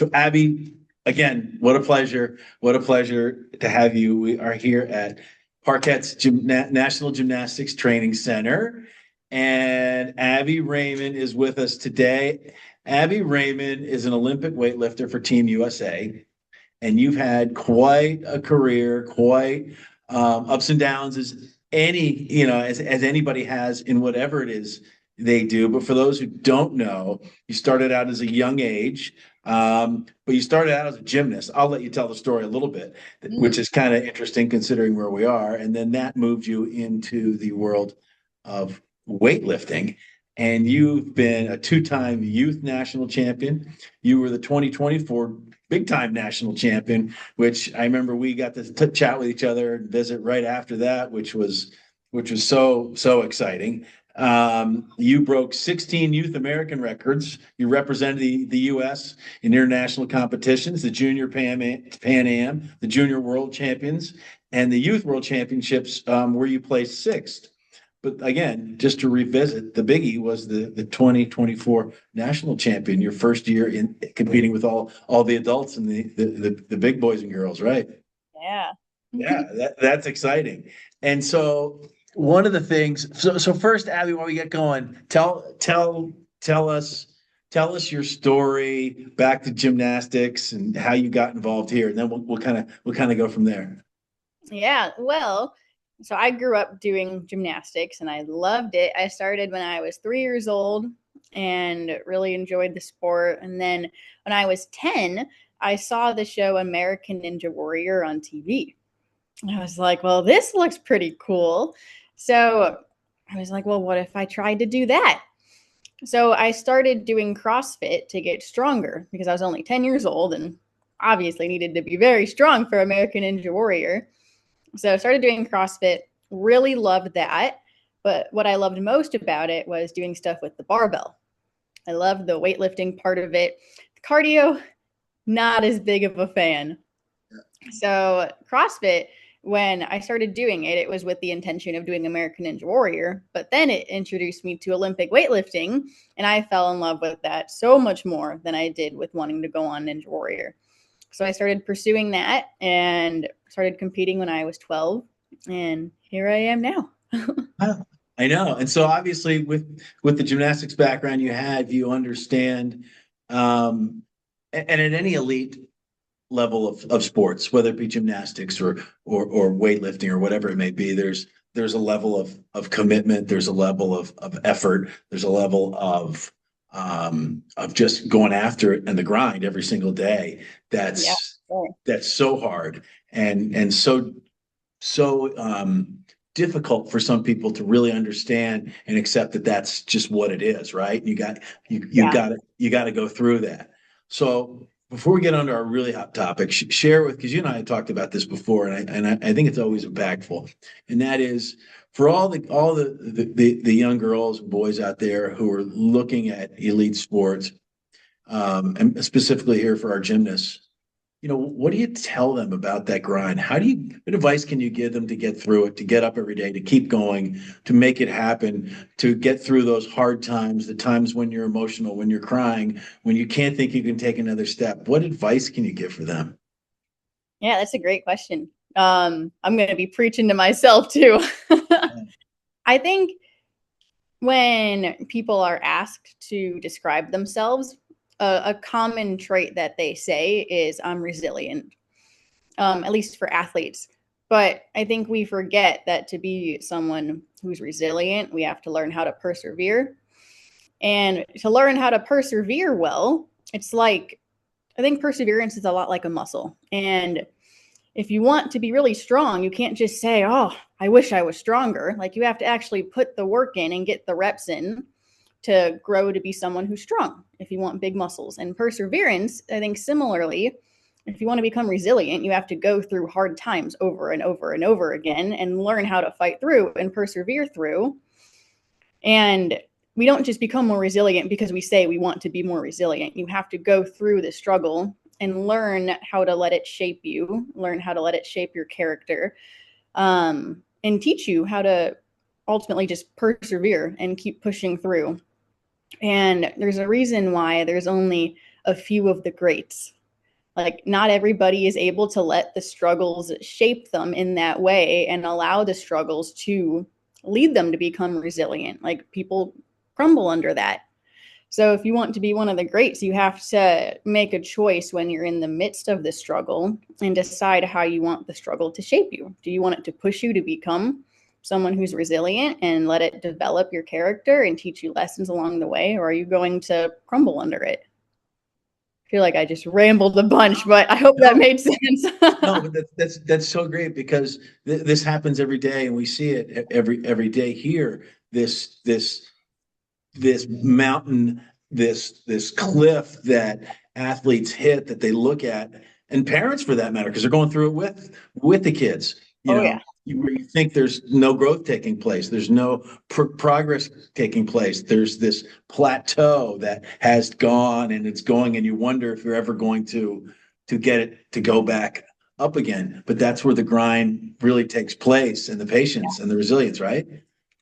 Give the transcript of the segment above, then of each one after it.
So Abby, again, what a pleasure. What a pleasure to have you. We are here at Parkettes National Gymnastics Training Center. And Abby Raymond is with us today. Abby Raymond is an Olympic weightlifter for Team USA. And you've had quite a career, quite ups and downs as as anybody has in whatever it is they do. But for those who don't know, you started out as a young age, but you started out as a gymnast. I'll let you tell the story a little bit, which is kind of interesting considering where we are. And then that moved you into the world of weightlifting. And you've been a two-time youth national champion. You were the 2024 big time national champion, which I remember we got to chat with each other and visit right after that, which was so exciting. You broke 16 youth American records. You represented the U.S. in international competitions, the Junior Pan Am, the Junior World Champions, and the Youth World Championships, where you placed sixth. But again, just to revisit, the biggie was the 2024 national champion, your first year in competing with all the adults and the big boys and girls, right? Yeah. Yeah, that's exciting. And so one of the things, so first, Abby, while we get going, tell us your story back to gymnastics and how you got involved here, and then we'll kind of go from there. Yeah. Well, so I grew up doing gymnastics and I loved it. I started when I was 3 years old and really enjoyed the sport. And then when I was 10, I saw the show American Ninja Warrior on TV. And I was like, well, this looks pretty cool. So I was like, well, what if I tried to do that? So I started doing CrossFit to get stronger because I was only 10 years old and obviously needed to be very strong for American Ninja Warrior. So I started doing CrossFit, really loved that. But what I loved most about it was doing stuff with the barbell. I loved the weightlifting part of it. Cardio, not as big of a fan. So CrossFit, when I started doing it, it was with the intention of doing American Ninja Warrior, but then it introduced me to Olympic weightlifting, and I fell in love with that so much more than I did with wanting to go on Ninja Warrior. So I started pursuing that and started competing when I was 12, and here I am now. Wow. I know. And so obviously with the gymnastics background you had, you understand and at any elite level of sports, whether it be gymnastics or weightlifting or whatever it may be, there's a level of commitment, there's a level of effort, there's a level of just going after it and the grind every single day. Yeah. That's so hard and so difficult for some people to really understand and accept that that's just what it is, right? Yeah. You got to go through that. So before we get onto our really hot topic, share with because you and I had talked about this before, and I think it's always impactful, and that is for all the young girls and boys out there who are looking at elite sports, and specifically here for our gymnasts. What do you tell them about that grind? What advice can you give them to get through it, to get up every day, to keep going, to make it happen, to get through those hard times, the times when you're emotional, when you're crying, when you can't think you can take another step? What advice can you give for them? Yeah, that's a great question. I'm going to be preaching to myself too. I think when people are asked to describe themselves, a common trait that they say is I'm resilient, at least for athletes. But I think we forget that to be someone who's resilient, we have to learn how to persevere. And to learn how to persevere well, it's like, I think perseverance is a lot like a muscle. And if you want to be really strong, you can't just say, oh, I wish I was stronger. Like you have to actually put the work in and get the reps in to grow to be someone who's strong if you want big muscles. And perseverance, I think similarly, if you want to become resilient, you have to go through hard times over and over and over again and learn how to fight through and persevere through. And we don't just become more resilient because we say we want to be more resilient. You have to go through the struggle and learn how to let it shape you, learn how to let it shape your character, and teach you how to ultimately just persevere and keep pushing through. And there's a reason why there's only a few of the greats. Like, not everybody is able to let the struggles shape them in that way and allow the struggles to lead them to become resilient. Like, people crumble under that. So if you want to be one of the greats, you have to make a choice when you're in the midst of the struggle and decide how you want the struggle to shape you. Do you want it to push you to become someone who's resilient and let it develop your character and teach you lessons along the way? Or are you going to crumble under it? I feel like I just rambled a bunch, but I hope that made sense. No, but that's so great because this happens every day, and we see it every day here. This mountain, this cliff that athletes hit, that they look at, and parents for that matter, because they're going through it with the kids. Oh, yeah. Where you think there's no growth taking place, there's no progress taking place, there's this plateau that has gone and it's going, and you wonder if you're ever going to get it to go back up again. But that's where the grind really takes place, and the patience and the resilience, right?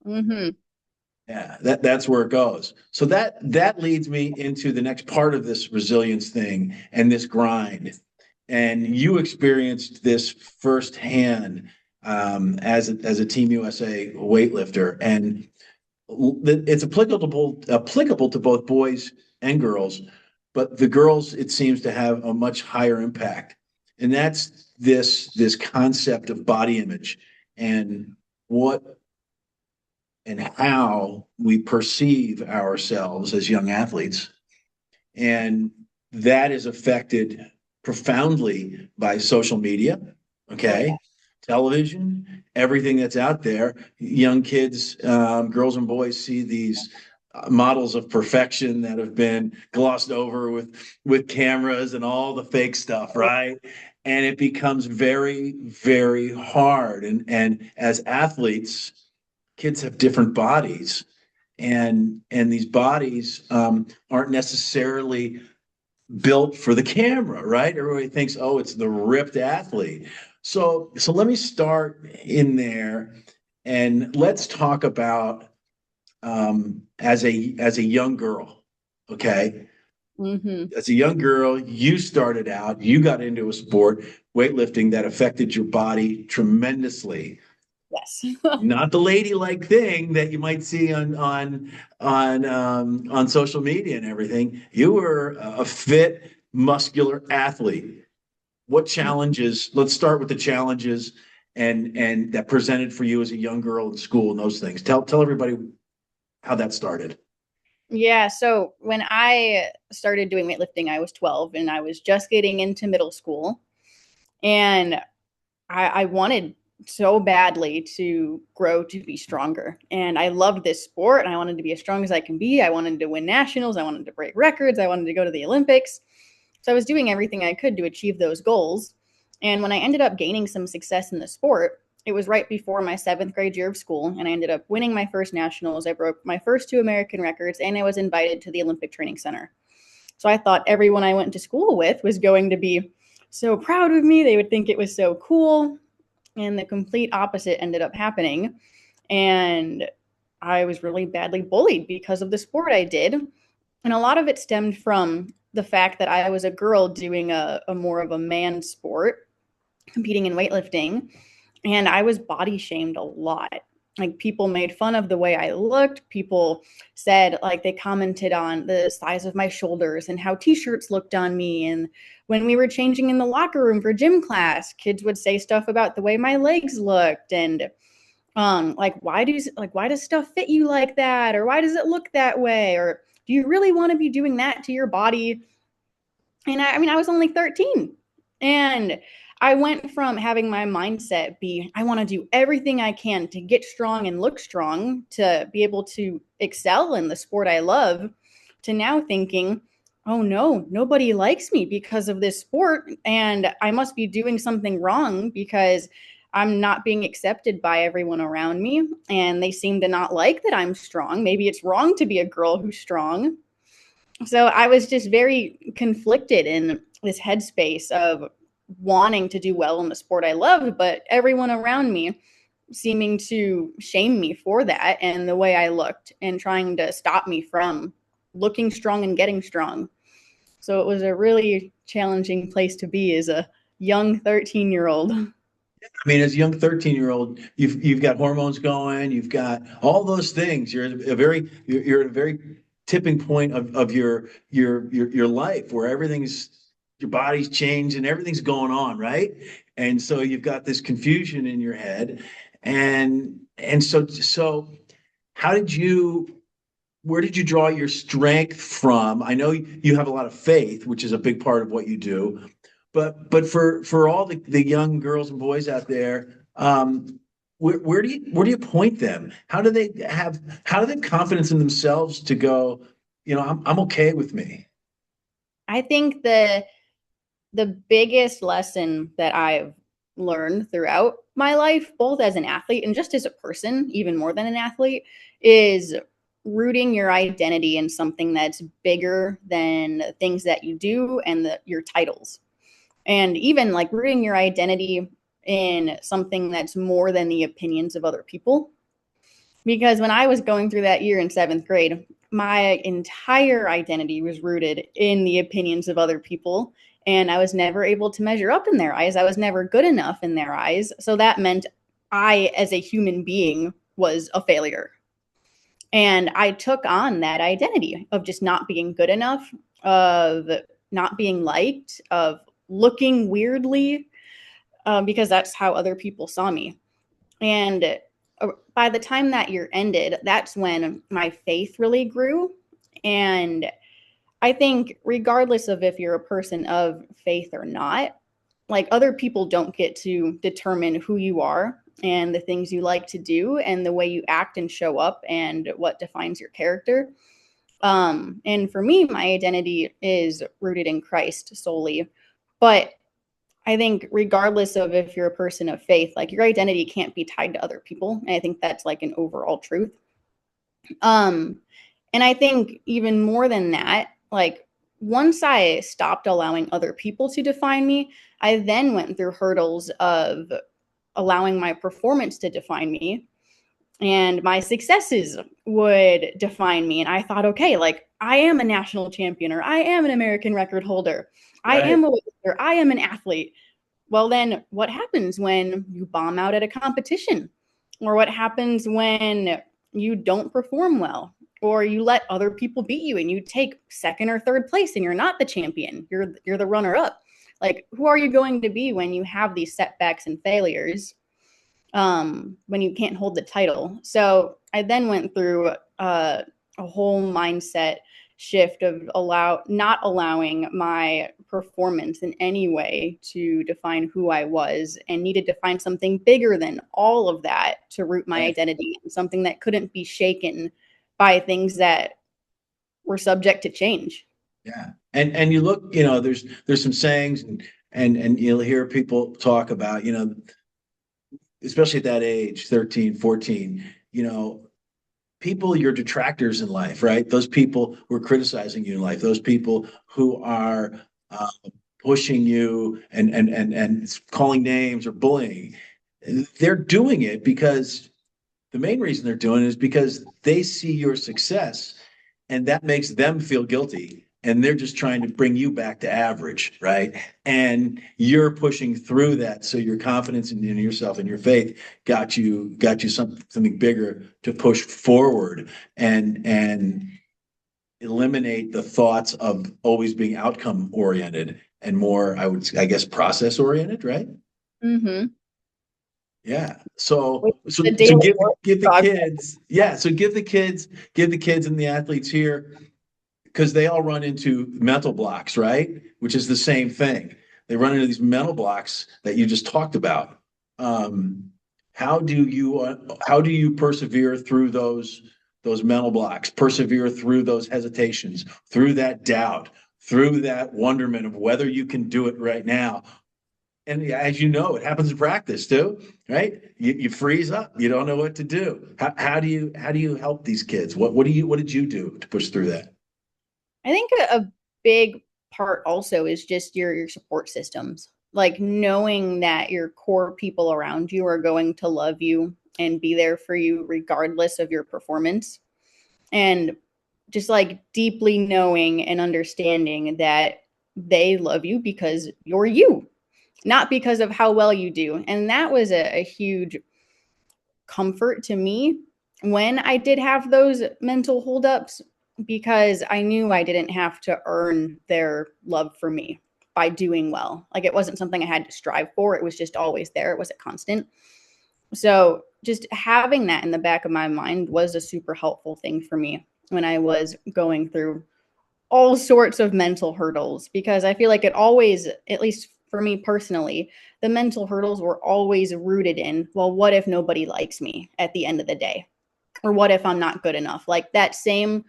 Mm-hmm. Yeah, that's where it goes. So that leads me into the next part of this resilience thing and this grind. And you experienced this firsthand as a Team USA weightlifter, and it's applicable to both boys and girls, but the girls, it seems to have a much higher impact, and that's this concept of body image and what and how we perceive ourselves as young athletes. And that is affected profoundly by social media, okay? Television, everything that's out there. Young kids, girls and boys see these models of perfection that have been glossed over with cameras and all the fake stuff, right? And it becomes very, very hard. And as athletes, kids have different bodies, and these bodies aren't necessarily built for the camera, right? Everybody thinks, oh, it's the ripped athlete. So let me start in there, and let's talk about as a young girl, okay? Mm-hmm. As a young girl, you started out, you got into a sport, weightlifting, that affected your body tremendously. Yes. Not the ladylike thing that you might see on social media and everything. You were a fit, muscular athlete. What challenges? Let's start with the challenges and that presented for you as a young girl in school and those things. Tell everybody how that started. Yeah, so when I started doing weightlifting, I was 12 and I was just getting into middle school. And I wanted so badly to grow to be stronger. And I loved this sport and I wanted to be as strong as I can be. I wanted to win nationals. I wanted to break records. I wanted to go to the Olympics. So I was doing everything I could to achieve those goals. And when I ended up gaining some success in the sport, it was right before my 7th grade year of school. And I ended up winning my first nationals. I broke my first 2 American records and I was invited to the Olympic Training Center. So I thought everyone I went to school with was going to be so proud of me. They would think it was so cool. And the complete opposite ended up happening. And I was really badly bullied because of the sport I did. And a lot of it stemmed from the fact that I was a girl doing a more of a man sport, competing in weightlifting. And I was body shamed a lot. Like, people made fun of the way I looked. People said, like, they commented on the size of my shoulders and how t-shirts looked on me. And when we were changing in the locker room for gym class, kids would say stuff about the way my legs looked. And why does stuff fit you like that? Or why does it look that way? Or do you really want to be doing that to your body? And I mean, I was only 13. And I went from having my mindset be, I want to do everything I can to get strong and look strong to be able to excel in the sport I love, to now thinking, oh no, nobody likes me because of this sport. And I must be doing something wrong because I'm not being accepted by everyone around me. And they seem to not like that I'm strong. Maybe it's wrong to be a girl who's strong. So I was just very conflicted in this headspace of wanting to do well in the sport I loved, but everyone around me seeming to shame me for that and the way I looked and trying to stop me from looking strong and getting strong. So it was a really challenging place to be as a young 13-year-old. I mean, as a young 13-year-old, you've got hormones going, you've got all those things. You're at a very tipping point of your life where everything's your body's changed and everything's going on, right? And so you've got this confusion in your head. And so how did you where did you draw your strength from? I know you have a lot of faith, which is a big part of what you do, but for all the young girls and boys out there, where do you point them? How do they have confidence in themselves to go, I'm okay with me. I think the biggest lesson that I've learned throughout my life, both as an athlete and just as a person, even more than an athlete, is rooting your identity in something that's bigger than things that you do and your titles. And even like rooting your identity in something that's more than the opinions of other people. Because when I was going through that year in seventh grade, my entire identity was rooted in the opinions of other people. And I was never able to measure up in their eyes. I was never good enough in their eyes. So that meant I, as a human being, was a failure. And I took on that identity of just not being good enough, of not being liked, of looking weirdly, because that's how other people saw me. And by the time that year ended, that's when my faith really grew. And I think, regardless of if you're a person of faith or not, like other people don't get to determine who you are and the things you like to do and the way you act and show up and what defines your character. And for me, my identity is rooted in Christ solely. But I think regardless of if you're a person of faith, like your identity can't be tied to other people. And I think that's like an overall truth. Um, and I think even more than that, like once I stopped allowing other people to define me, I then went through hurdles of allowing my performance to define me, and my successes would define me. And I thought, okay, like I am a national champion, or I am an American record holder. I Right. am a weightlifter. I am an athlete. Well, then what happens when you bomb out at a competition? Or what happens when you don't perform well? Or you let other people beat you and you take second or third place and you're not the champion. You're the runner up. Like, who are you going to be when you have these setbacks and failures, when you can't hold the title? So I then went through a whole mindset shift of not allowing my performance in any way to define who I was, and needed to find something bigger than all of that to root my Right. identity in, something that couldn't be shaken by things that were subject to change. Yeah. And you look, there's some sayings and you'll hear people talk about, especially at that age, 13, 14, people, your detractors in life, right? Those people who are criticizing you in life, those people who are uh, pushing you and calling names or bullying, they're doing it because the main reason they're doing it is because they see your success and that makes them feel guilty. And they're just trying to bring you back to average, right? And you're pushing through that. So your confidence in yourself and your faith got you something bigger to push forward and eliminate the thoughts of always being outcome oriented and more, I guess, process oriented, right? Mm-hmm. Yeah. So Which so the so daily work give the progress. kids, yeah, so give the kids and the athletes here, because they all run into mental blocks, right? Which is the same thing. They run into these mental blocks that you just talked about. Um, how do you persevere through those mental blocks, persevere through those hesitations, through that doubt, through that wonderment of whether you can do it right now? And as you know, it happens in practice too, right? You freeze up. You don't know what to do. How do you help these kids? What did you do to push through that? I think a big part also is just your support systems. Like knowing that your core people around you are going to love you and be there for you regardless of your performance. And just like deeply knowing and understanding that they love you because you're you, not because of how well you do. And that was a huge comfort to me when I did have those mental holdups, because I knew I didn't have to earn their love for me by doing well. Like, it wasn't something I had to strive for. It was just always there. It was a constant. So just having that in the back of my mind was a super helpful thing for me when I was going through all sorts of mental hurdles, because I feel like it always, at least for me personally, the mental hurdles were always rooted in, well, what if nobody likes me at the end of the day? Or what if I'm not good enough? Like, that same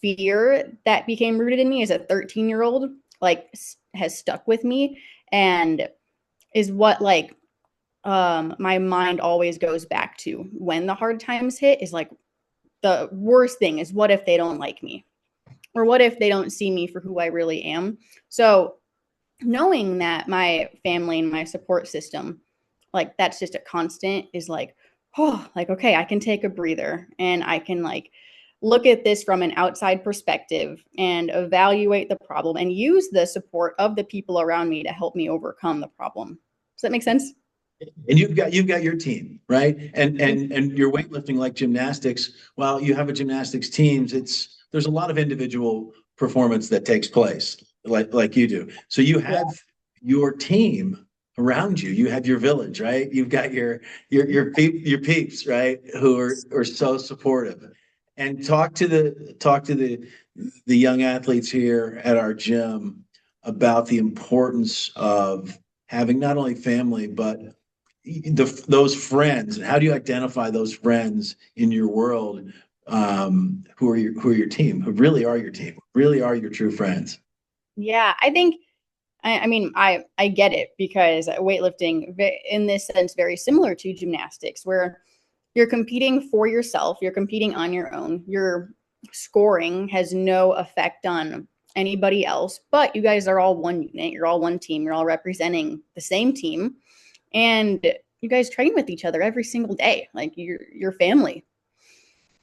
fear that became rooted in me as a 13-year-old, like, has stuck with me, and is what, like, my mind always goes back to when the hard times hit, is like, the worst thing is, what if they don't like me? Or what if they don't see me for who I really am? So knowing that my family and my support system, like, that's just a constant, is like, oh, like, okay, I can take a breather and I can, like, look at this from an outside perspective and evaluate the problem and use the support of the people around me to help me overcome the problem. Does that make sense? And you've got your team, right? And your weightlifting, like gymnastics, while you have a gymnastics teams, there's a lot of individual performance that takes place, like you do. So you have your team around you. You have your village, right? You've got your peeps, right? Who are so supportive. And talk to the young athletes here at our gym about the importance of having not only family but those friends. How do you identify those friends in your world, who are your team, who really are your team, really are your true friends? Yeah, I think, I mean, I get it, because weightlifting, in this sense, very similar to gymnastics, where you're competing for yourself, you're competing on your own, your scoring has no effect on anybody else, but you guys are all one unit, you're all one team, you're all representing the same team, and you guys train with each other every single day, like, your family.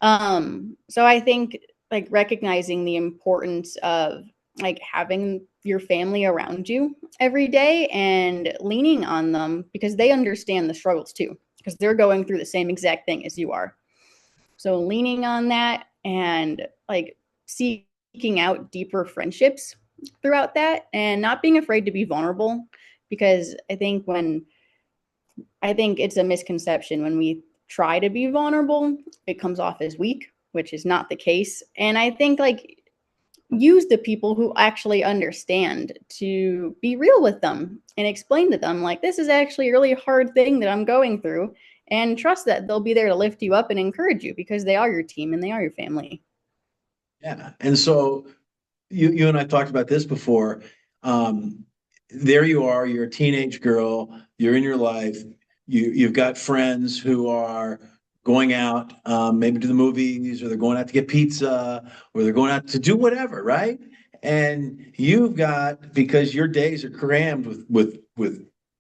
So I think, like, recognizing the importance of, like, having your family around you every day and leaning on them, because they understand the struggles too, because they're going through the same exact thing as you are. So leaning on that and, like, seeking out deeper friendships throughout that, and not being afraid to be vulnerable, because I think it's a misconception when we try to be vulnerable, it comes off as weak, which is not the case. And I think, like, use the people who actually understand to be real with them and explain to them, like, this is actually a really hard thing that I'm going through, and trust that they'll be there to lift you up and encourage you, because they are your team and they are your family. Yeah. And so you and I talked about this before. Um, there you are, you're a teenage girl, you're in your life, you've got friends who are going out, maybe to the movies, or they're going out to get pizza, or they're going out to do whatever, right? And you've got, because your days are crammed with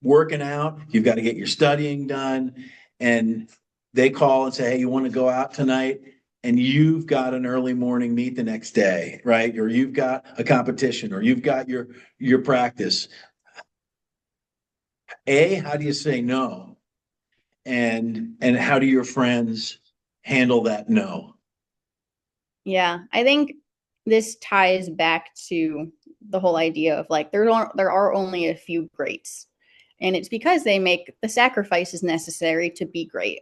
working out, you've got to get your studying done, and they call and say, hey, you want to go out tonight? And you've got an early morning meet the next day, right? Or you've got a competition, or you've got your practice. How do you say no? And how do your friends handle that no? Yeah, I think this ties back to the whole idea of, like, there are only a few greats, and it's because they make the sacrifices necessary to be great.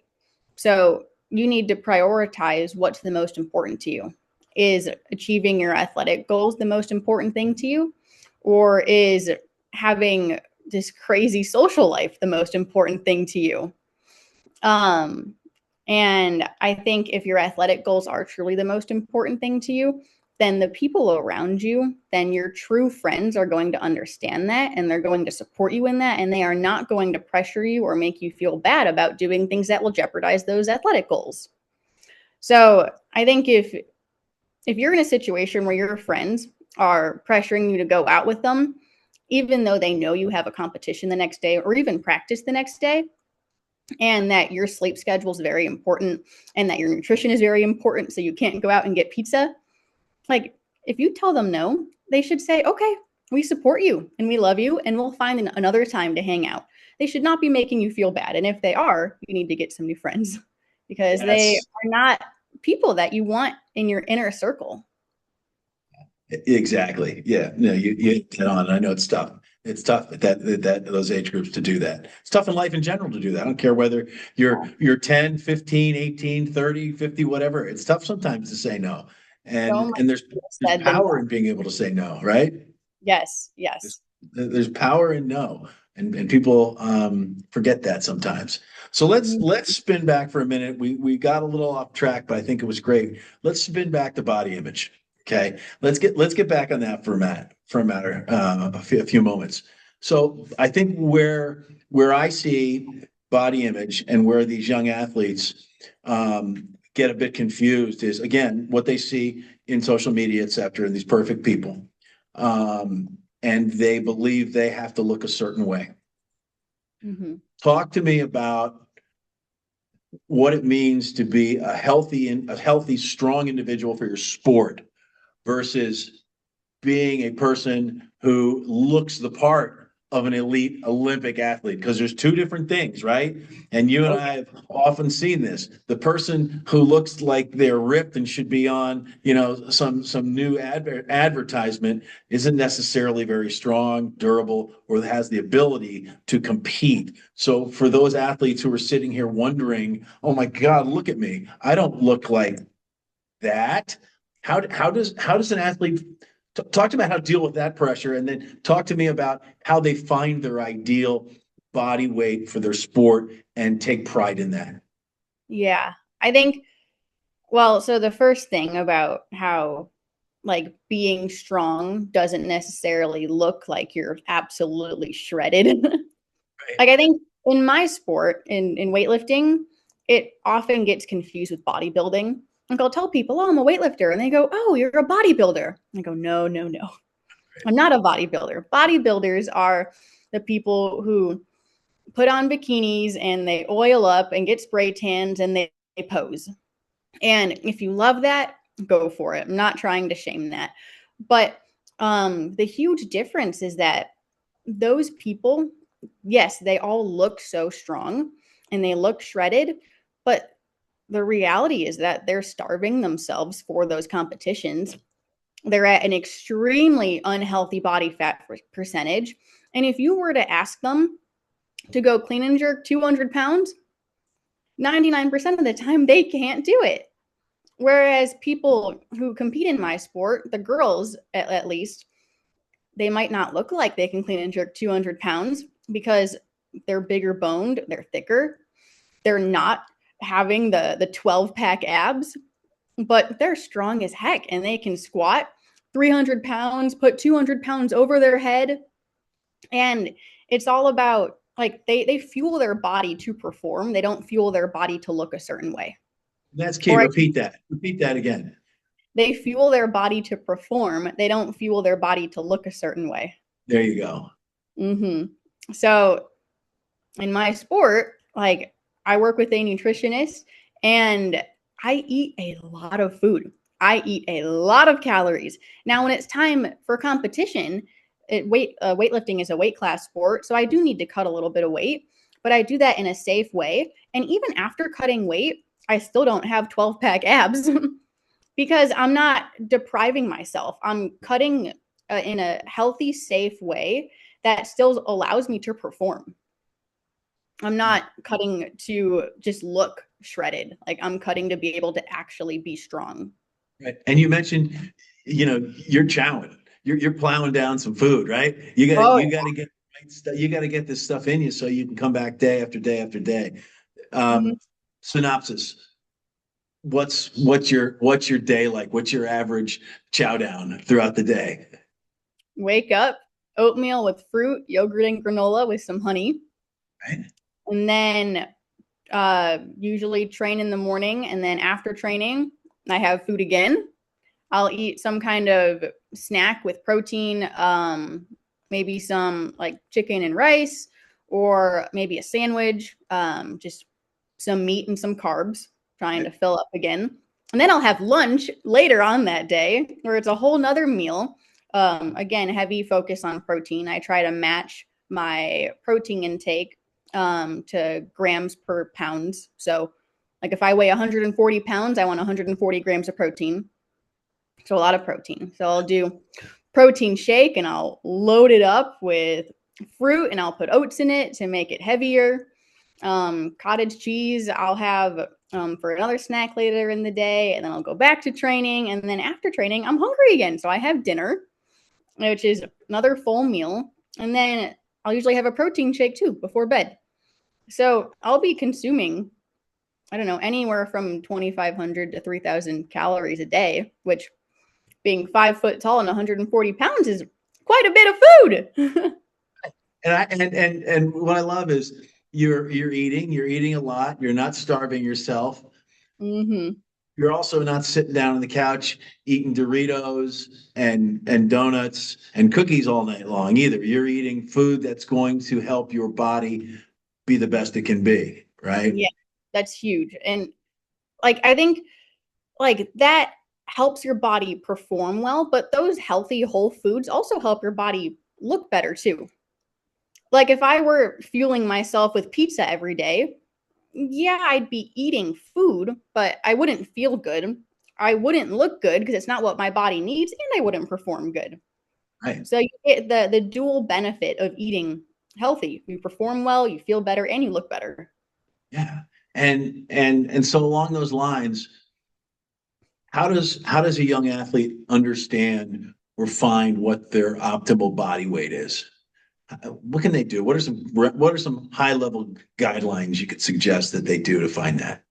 So you need to prioritize what's the most important to you. Is achieving your athletic goals the most important thing to you? Or is having this crazy social life the most important thing to you? Um, and I think if your athletic goals are truly the most important thing to you, then the people around you, then your true friends, are going to understand that, and they're going to support you in that, and they are not going to pressure you or make you feel bad about doing things that will jeopardize those athletic goals. So I think if you're in a situation where your friends are pressuring you to go out with them, even though they know you have a competition the next day or even practice the next day, and that your sleep schedule is very important and that your nutrition is very important, so you can't go out and get pizza, like, if you tell them no, they should say, okay, we support you and we love you and we'll find another time to hang out. They should not be making you feel bad. And if they are, you need to get some new friends because they Yes, are not people that you want in your inner circle. exactly. Yeah. No, you hit it on. I know it's tough. It's tough at that those age groups to do that. It's tough in life in general to do that. I don't care whether you're 10, 15, 18, 30, 50, whatever. It's tough sometimes to say no. So And much there's said than power done. in being able to say no, right? Yes, There's, yes. there's power in no. And people forget that sometimes. So let's spin back for a minute. We got a little off track, but I think it was great. Let's spin back to body image. Okay, let's get back on that for a matter a few moments. So I think where I see body image and where these young athletes get a bit confused is again what they see in social media, et cetera, and these perfect people, and they believe they have to look a certain way. Mm-hmm. Talk to me about what it means to be a healthy, strong individual for your sport versus being a person who looks the part of an elite Olympic athlete, because there's two different things, right? And you and Oh, I have often seen this. The person who looks like they're ripped and should be on, some new advertisement isn't necessarily very strong, durable, or has the ability to compete. So for those athletes who are sitting here wondering, oh my God, look at me. I don't look like that. How does an athlete talk to me about how to deal with that pressure, and then talk to me about how they find their ideal body weight for their sport and take pride in that. yeah. I think, well, so the first thing about how like being strong doesn't necessarily look like you're absolutely shredded. Right. Like I think in my sport, in weightlifting, it often gets confused with bodybuilding. Like I'll tell people, "Oh, I'm a weightlifter," and they go, "Oh, you're a bodybuilder." I go, "No, no, no. I'm not a bodybuilder. Bodybuilders are the people who put on bikinis and they oil up and get spray tans and they pose. And if you love that, go for it. I'm not trying to shame that. But the huge difference is that those people, yes, they all look so strong and they look shredded, but the reality is that they're starving themselves for those competitions. They're at an extremely unhealthy body fat percentage. And if you were to ask them to go clean and jerk 200 pounds, 99% of the time they can't do it. Whereas people who compete in my sport, the girls at least, they might not look like they can clean and jerk 200 pounds because they're bigger boned, they're thicker, they're not having the 12 pack abs, but they're strong as heck and they can squat 300 pounds, put 200 pounds over their head. And it's all about like they fuel their body to perform, they don't fuel their body to look a certain way. That's key. Or Repeat that. Repeat that again. they fuel their body to perform, they don't fuel their body to look a certain way. There you go. So in my sport, like I work with a nutritionist and I eat a lot of food. I eat a lot of calories. Now, when it's time for competition, weightlifting is a weight class sport, so I do need to cut a little bit of weight, but I do that in a safe way. And even after cutting weight, I still don't have 12 pack abs because I'm not depriving myself. I'm cutting in a healthy, safe way that still allows me to perform. I'm not cutting to just look shredded. Like I'm cutting to be able to actually be strong. Right. And you mentioned, you're chowing. You're plowing down some food, right? You got Oh, you got to get right stuff. You got to get this stuff in you so you can come back day after day after day. mhm. Synopsis. What's your day like? What's your average chow down throughout the day? Wake up, oatmeal with fruit, yogurt, and granola with some honey. Right? And then usually train in the morning. And then after training, I have food again. I'll eat some kind of snack with protein, maybe some like chicken and rice, or maybe a sandwich, just some meat and some carbs, trying to fill up again. And then I'll have lunch later on that day where it's a whole nother meal. Again, heavy focus on protein. I try to match my protein intake to grams per pounds. So like if I weigh 140 pounds, I want 140 grams of protein. So a lot of protein. So I'll do protein shake and I'll load it up with fruit and I'll put oats in it to make it heavier. Cottage cheese I'll have for another snack later in the day, and then I'll go back to training, and then after training I'm hungry again, so I have dinner, which is another full meal, and then I'll usually have a protein shake too before bed. So I'll be consuming, I don't know, anywhere from 2,500 to 3,000 calories a day, which being 5 foot tall and 140 pounds is quite a bit of food. And what I love is you're eating a lot. You're not starving yourself. Mm-hmm. You're also not sitting down on the couch eating Doritos and donuts and cookies all night long either. You're eating food that's going to help your body be the best it can be, right? Yeah, that's huge. And like I think like that helps your body perform well, but those healthy whole foods also help your body look better too. Like if I were fueling myself with pizza every day, yeah, I'd be eating food, but I wouldn't feel good. I wouldn't look good because it's not what my body needs, and I wouldn't perform good. Right. So you get the dual benefit of eating healthy. You perform well, you feel better, and you look better. Yeah. And so along those lines, how does a young athlete understand or find what their optimal body weight is? What can they do? What are some high level guidelines you could suggest that they do to find that?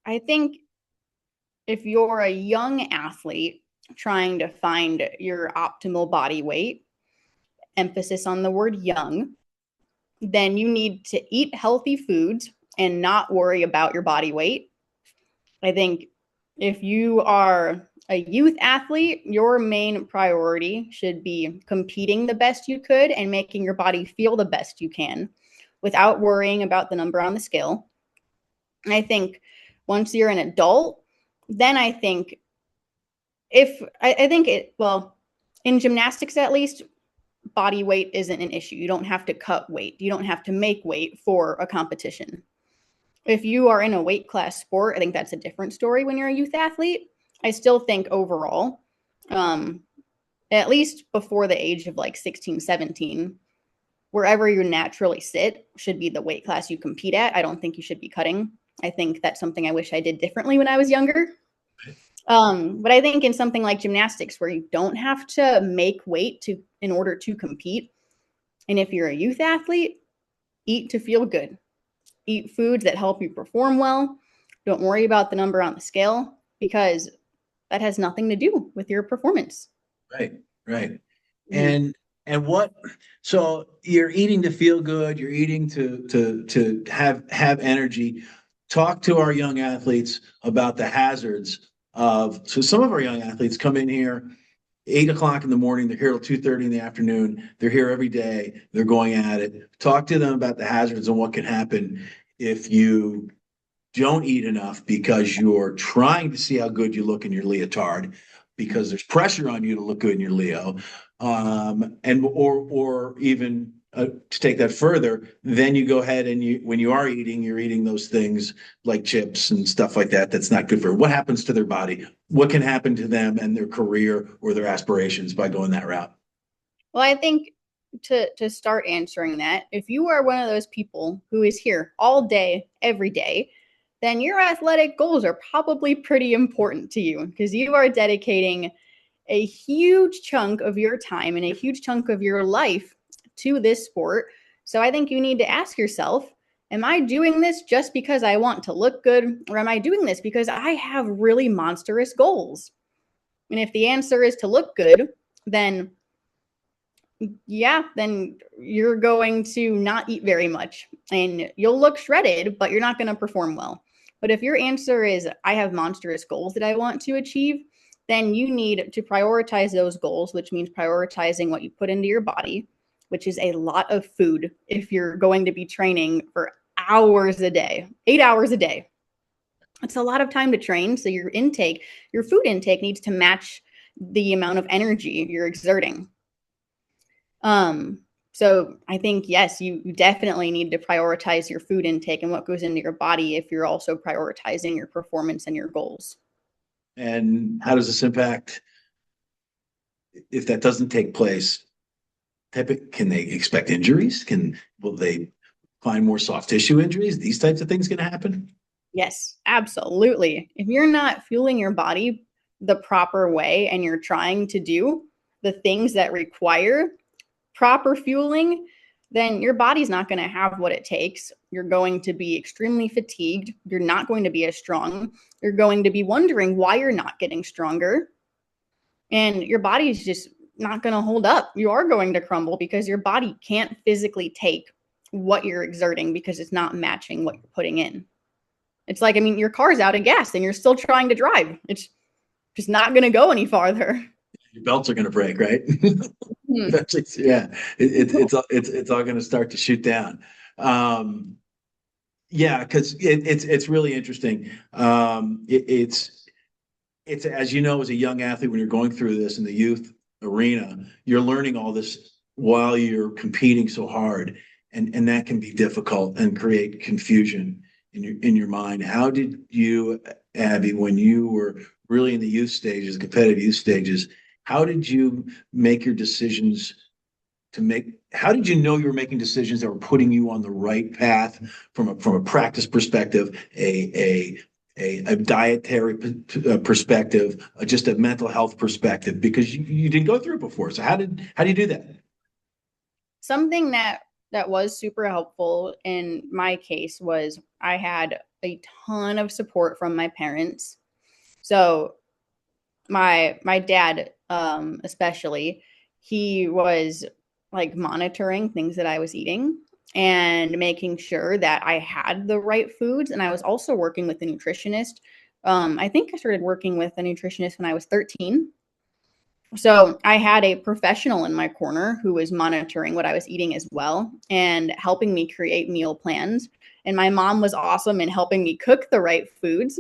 I think if you're a young athlete trying to find your optimal body weight, emphasis on the word young, then you need to eat healthy foods and not worry about your body weight. I think if you are a youth athlete, your main priority should be competing the best you could and making your body feel the best you can without worrying about the number on the scale. And I think once you're an adult, then I think I think it, well, in gymnastics at least, body weight isn't an issue. You don't have to cut weight. You don't have to make weight for a competition. If you are in a weight class sport, I think that's a different story when you're a youth athlete. I still think overall, at least before the age of like 16, 17, wherever you naturally sit should be the weight class you compete at. I don't think you should be cutting. I think that's something I wish I did differently when I was younger. But I think in something like gymnastics where you don't have to make weight in order to compete, and if you're a youth athlete, eat to feel good. Eat foods that help you perform well. Don't worry about the number on the scale because that has nothing to do with your performance. Right, right. Mm. And what so you're eating to feel good, you're eating to have energy. Talk to our young athletes about the hazards of so some of our young athletes come in here 8 o'clock in the morning, they're here till 2:30 in the afternoon, they're here every day, they're going at it. Talk to them about the hazards and what can happen if you don't eat enough because you're trying to see how good you look in your leotard because there's pressure on you to look good in your Leo, and or even to take that further, then you go ahead and when you are eating, you're eating those things like chips and stuff like that. That's not good for what happens to their body. What can happen to them and their career or their aspirations by going that route? Well, I think to start answering that, if you are one of those people who is here all day, every day, then your athletic goals are probably pretty important to you because you are dedicating a huge chunk of your time and a huge chunk of your life to this sport. So I think you need to ask yourself, am I doing this just because I want to look good, or am I doing this because I have really monstrous goals? And if the answer is to look good, then yeah, then you're going to not eat very much and you'll look shredded, but you're not going to perform well. But if your answer is, I have monstrous goals that I want to achieve, then you need to prioritize those goals, which means prioritizing what you put into your body, which is a lot of food if you're going to be training for hours a day, 8 hours a day. it's a lot of time to train. So your food intake needs to match the amount of energy you're exerting. So I think, yes, you definitely need to prioritize your food intake and what goes into your body if you're also prioritizing your performance and your goals. And how does this impact if that doesn't take place? Can they expect injuries? Will they find more soft tissue injuries? These types of things can happen. Yes, absolutely. If you're not fueling your body the proper way and you're trying to do the things that require proper fueling, then your body's not going to have what it takes. You're going to be extremely fatigued. You're not going to be as strong. You're going to be wondering why you're not getting stronger. And your body's just not going to hold up. You are going to crumble because your body can't physically take what you're exerting because it's not matching what you're putting in. It's like, I mean, your car's out of gas and you're still trying to drive. It's just not going to go any farther. Your belts are going to break, right? Hmm. Yeah, it's all going to start to shoot down. Yeah, because it's really interesting. It's as you know, as a young athlete, when you're going through this in the youth arena, you're learning all this while you're competing so hard, and that can be difficult and create confusion in your mind. How did you, Abby, when you were really in the youth stages, competitive youth stages, how did you make your decisions to make? How did you know you were making decisions that were putting you on the right path from a practice perspective, a dietary perspective, just a mental health perspective, because you didn't go through it before. So how do you do that? Something that was super helpful in my case was I had a ton of support from my parents. So my dad, especially, he was like monitoring things that I was eating and making sure that I had the right foods. And I was also working with a nutritionist. I think I started working with a nutritionist when I was 13. So I had a professional in my corner who was monitoring what I was eating as well and helping me create meal plans. And my mom was awesome in helping me cook the right foods.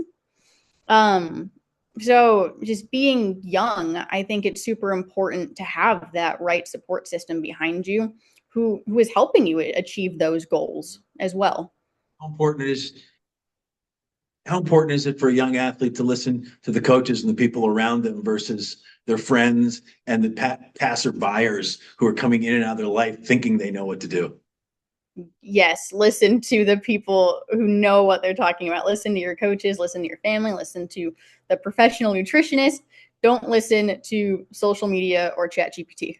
Um, so just being young, I think it's super important to have that right support system behind you who is helping you achieve those goals as well. How important it is how important is it for a young athlete to listen to the coaches and the people around them versus their friends and the passer buyers who are coming in and out of their life thinking they know what to do? Yes, listen to the people who know what they're talking about. Listen to your coaches, listen to your family, listen to the professional nutritionist. Don't listen to social media or chat GPT.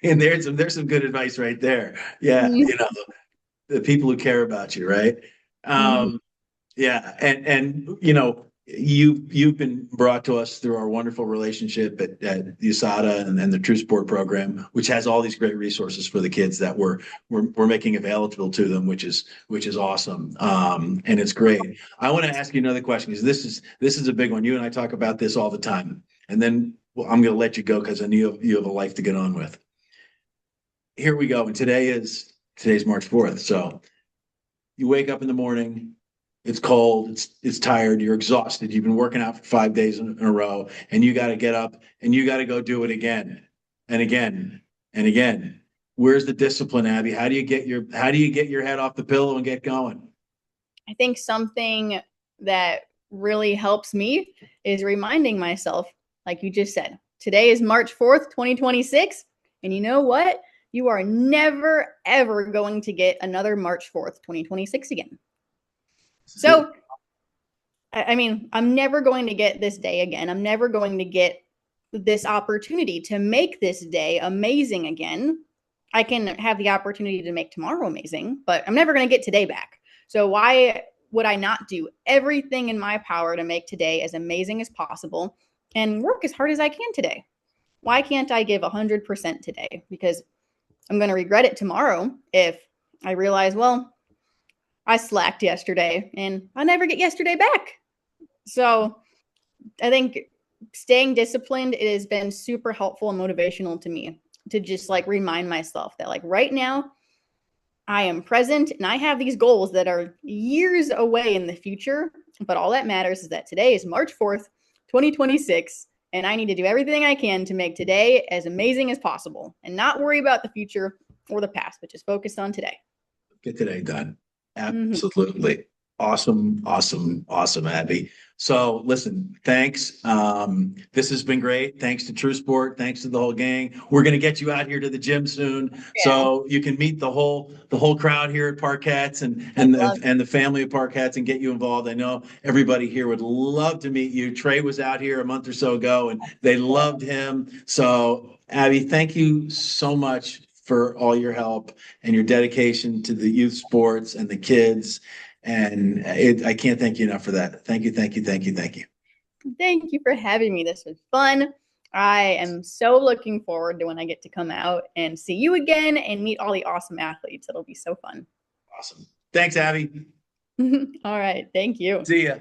And there's some good advice right there. Yeah, the people who care about you, right? Mm-hmm. Um, Yeah, and you've been brought to us through our wonderful relationship at the USADA and the True Sport program, which has all these great resources for the kids that we're making available to them, which is awesome. And it's great. I want to ask you another question because this is a big one. You and I talk about this all the time, and then I'm going to let you go because I know you have a life to get on with. Here we go, and today's March 4th, so you wake up in the morning. It's cold. It's tired. You're exhausted. You've been working out for 5 days in a row, and you got to get up and you got to go do it again and again and again. Where's the discipline, Abby? How do you get your head off the pillow and get going? I think something that really helps me is reminding myself, like you just said, today is March 4th, 2026. And you know what? You are never, ever going to get another March 4th, 2026 again. So, I mean, I'm never going to get this day again. I'm never going to get this opportunity to make this day amazing again. I can have the opportunity to make tomorrow amazing, but I'm never going to get today back. So why would I not do everything in my power to make today as amazing as possible and work as hard as I can today? Why can't I give 100% today? Because I'm going to regret it tomorrow if I realize, well, I slacked yesterday and I'll never get yesterday back. So I think staying disciplined, it has been super helpful and motivational to me to just like remind myself that like right now, I am present and I have these goals that are years away in the future. But all that matters is that today is March 4th, 2026. And I need to do everything I can to make today as amazing as possible and not worry about the future or the past, but just focus on today. Get today done. Absolutely. Awesome, awesome, awesome, Abby. So listen, thanks. This has been great. Thanks to True Sport. Thanks to the whole gang. We're gonna get you out here to the gym soon, so you can meet the whole crowd here at Parkettes and the family of Parkettes and get you involved. I know everybody here would love to meet you. Trey was out here a month or so ago, and they loved him. So Abby, thank you so much for all your help and your dedication to the youth sports and the kids. And I can't thank you enough for that. Thank you, thank you, thank you, thank you. Thank you for having me. This was fun. I am so looking forward to when I get to come out and see you again and meet all the awesome athletes. It'll be so fun. Awesome. Thanks, Abby. All right. Thank you. See ya.